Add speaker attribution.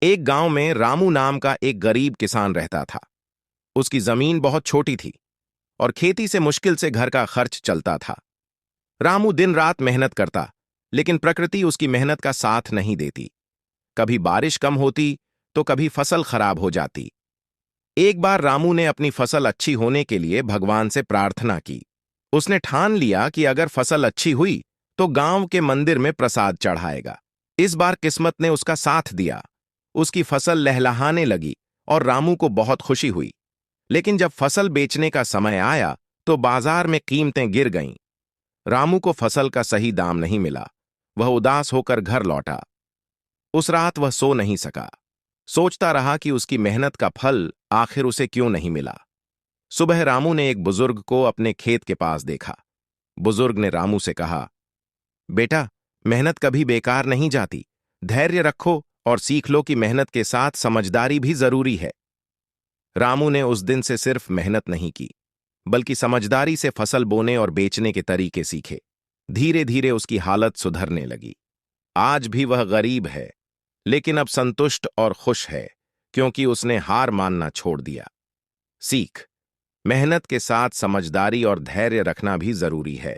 Speaker 1: एक गांव में रामू नाम का एक गरीब किसान रहता था। उसकी जमीन बहुत छोटी थी और खेती से मुश्किल से घर का खर्च चलता था। रामू दिन रात मेहनत करता, लेकिन प्रकृति उसकी मेहनत का साथ नहीं देती। कभी बारिश कम होती तो कभी फसल खराब हो जाती। एक बार रामू ने अपनी फसल अच्छी होने के लिए भगवान से प्रार्थना की। उसने ठान लिया कि अगर फसल अच्छी हुई तो गांव के मंदिर में प्रसाद चढ़ाएगा। इस बार किस्मत ने उसका साथ दिया। उसकी फसल लहलहाने लगी और रामू को बहुत खुशी हुई। लेकिन जब फसल बेचने का समय आया तो बाजार में कीमतें गिर गईं। रामू को फसल का सही दाम नहीं मिला। वह उदास होकर घर लौटा। उस रात वह सो नहीं सका। सोचता रहा कि उसकी मेहनत का फल आखिर उसे क्यों नहीं मिला। सुबह रामू ने एक बुजुर्ग को अपने खेत के पास देखा। बुजुर्ग ने रामू से कहा, बेटा, मेहनत कभी बेकार नहीं जाती। धैर्य रखो और सीख लो कि मेहनत के साथ समझदारी भी जरूरी है। रामू ने उस दिन से सिर्फ मेहनत नहीं की, बल्कि समझदारी से फसल बोने और बेचने के तरीके सीखे। धीरे धीरे उसकी हालत सुधरने लगी। आज भी वह गरीब है, लेकिन अब संतुष्ट और खुश है, क्योंकि उसने हार मानना छोड़ दिया। सीख: मेहनत के साथ समझदारी और धैर्य रखना भी जरूरी है।